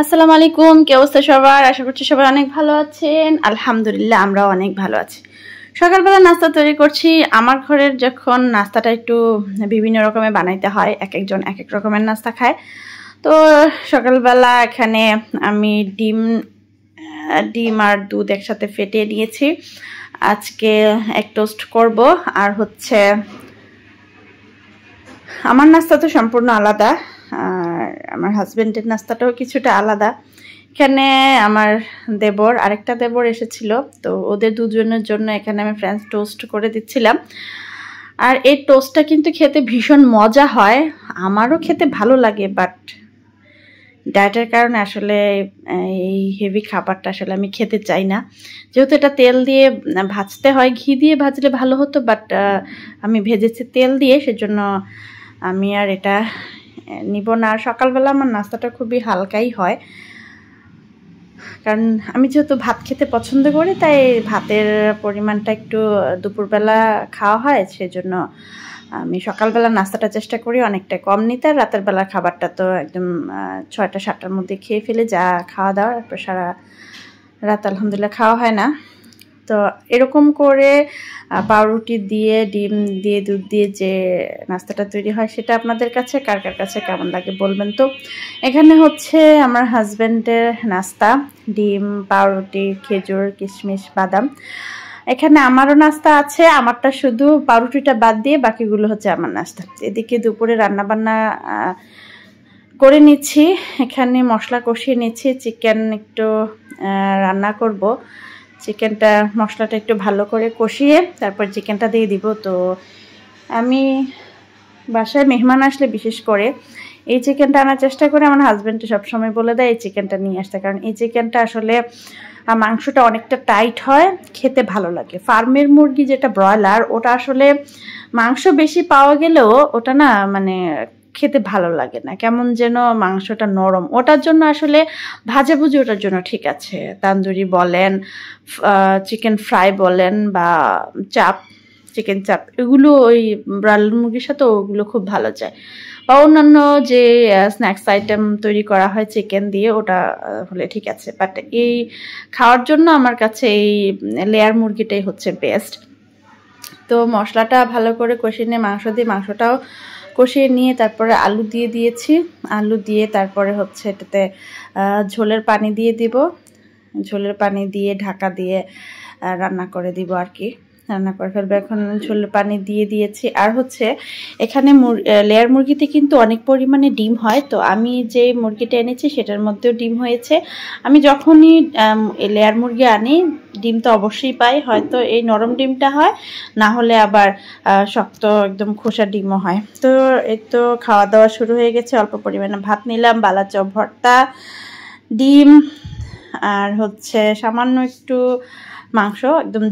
আসসালামু আলাইকুম, কি অবস্থা সবার? আশা করছি সবাই অনেক ভালো আছেন। আলহামদুলিল্লাহ আমরাও অনেক ভালো আছি। সকালবেলা নাস্তা তৈরি করছি। আমার ঘরের যখন নাস্তাটা একটু বিভিন্ন রকমের বানাইতে হয়, এক একজন এক এক রকমের নাস্তা খায়। তো সকালবেলা এখানে আমি ডিম আর দুধ একসাথে ফেটিয়ে নিয়েছি। আজকে এক টোস্ট করব। আর হচ্ছে আমার নাস্তা তো সম্পূর্ণ আলাদা, আর আমার হাজবেন্ডের নাস্তাটাও কিছুটা আলাদা। এখানে আমার আরেকটা দেবর এসেছিল, তো ওদের দুজনের জন্য এখানে আমি ফ্রেঞ্চ টোস্ট করে দিচ্ছিলাম। আর এই টোস্টটা কিন্তু খেতে ভীষণ মজা হয়, আমারও খেতে ভালো লাগে, বাট ডায়েটের কারণে আসলে এই হেভি খাবারটা আসলে আমি খেতে চাই না। যেহেতু এটা তেল দিয়ে ভাজতে হয়, ঘি দিয়ে ভাজলে ভালো হতো, বাট আমি ভেজেছি তেল দিয়ে, সেজন্য আমি আর এটা নিব না। আর সকালবেলা আমার নাস্তাটা খুবই হালকাই হয়, কারণ আমি যেহেতু ভাত খেতে পছন্দ করি, তাই ভাতের পরিমাণটা একটু দুপুরবেলা খাওয়া হয়, সেজন্য আমি সকালবেলা নাস্তাটা চেষ্টা করি অনেকটা কম নিতে। আর রাতের বেলার খাবারটা তো একদম 6টা-7টার মধ্যে খেয়ে ফেলে, যা খাওয়া দাওয়া সারা রাত আলহামদুলিল্লাহ খাওয়া হয় না। তো এরকম করে পাউরুটি দিয়ে, ডিম দিয়ে, দুধ দিয়ে যে নাস্তাটা তৈরি হয়, সেটা আপনাদের কাছে কার কাছে কেমন লাগে বলবেন তো। এখানে হচ্ছে আমার হাজব্যান্ডের নাস্তা, ডিম, পাউরুটি, খেজুর, কিশমিশ, বাদাম। এখানে আমারও নাস্তা আছে, আমারটা শুধু পাউরুটিটা বাদ দিয়ে বাকিগুলো হচ্ছে আমার নাস্তা। এদিকে দুপুরে রান্নাবান্না করে নিচ্ছি। এখানে মশলা কষিয়ে নিচ্ছি, চিকেন একটু রান্না করব। চিকেনটা মশলাটা একটু ভালো করে কষিয়ে তারপর চিকেনটা দিয়ে দিব। তো আমি বাসায় মেহমান আসলে বিশেষ করে এই চিকেনটা আনার চেষ্টা করি। আমার হাজব্যান্ডটা সবসময় বলে দেয় এই চিকেনটা নিয়ে আসতে, কারণ এই চিকেনটা আসলে মাংসটা অনেকটা টাইট হয়, খেতে ভালো লাগে। ফার্মের মুরগি যেটা ব্রয়লার, ওটা আসলে মাংস বেশি পাওয়া গেলেও ওটা না মানে খেতে ভালো লাগে না, কেমন যেন মাংসটা নরম। ওটার জন্য আসলে ভাজাভুজি ওটার জন্য ঠিক আছে, তান্দুরি বলেন, চিকেন ফ্রাই বলেন, বা চিকেন চাপ, এগুলো ওই ব্রয়লার মুরগির সাথে ওগুলো খুব ভালো যায়। বা অন্যান্য যে স্ন্যাক্স আইটেম তৈরি করা হয় চিকেন দিয়ে, ওটা হলে ঠিক আছে, বাট এই খাওয়ার জন্য আমার কাছে এই লেয়ার মুরগিটাই হচ্ছে বেস্ট। তো মশলাটা ভালো করে কষিয়ে নিয়ে মাংসটাও কষিয়ে নিয়ে তারপরে আলু দিয়ে দিয়েছি। আলু দিয়ে তারপরে হচ্ছে এটাতে ঝোলের পানি দিয়ে দিব। ঝোলের পানি দিয়ে ঢাকা দিয়ে রান্না করে দিব আর কি, রান্না করে ফেলবো। এখন ঝোলের পানি দিয়ে দিয়েছি। আর হচ্ছে এখানে লেয়ার মুরগিতে কিন্তু অনেক পরিমাণে ডিম হয়, তো আমি যে মুরগিটা এনেছি সেটার মধ্যেও ডিম হয়েছে। আমি যখনই লেয়ার মুরগি আনি, ডিম তো অবশ্যই পাই, হয়তো এই নরম ডিমটা হয়, না হলে আবার শক্ত একদম খোসা ডিমও হয়। তো এই তো খাওয়া দাওয়া শুরু হয়ে গেছে। অল্প পরিমাণে ভাত নিলাম, বালাচপ ভর্তা, ডিম, আর হচ্ছে সামান্য একটু মাংস, একদম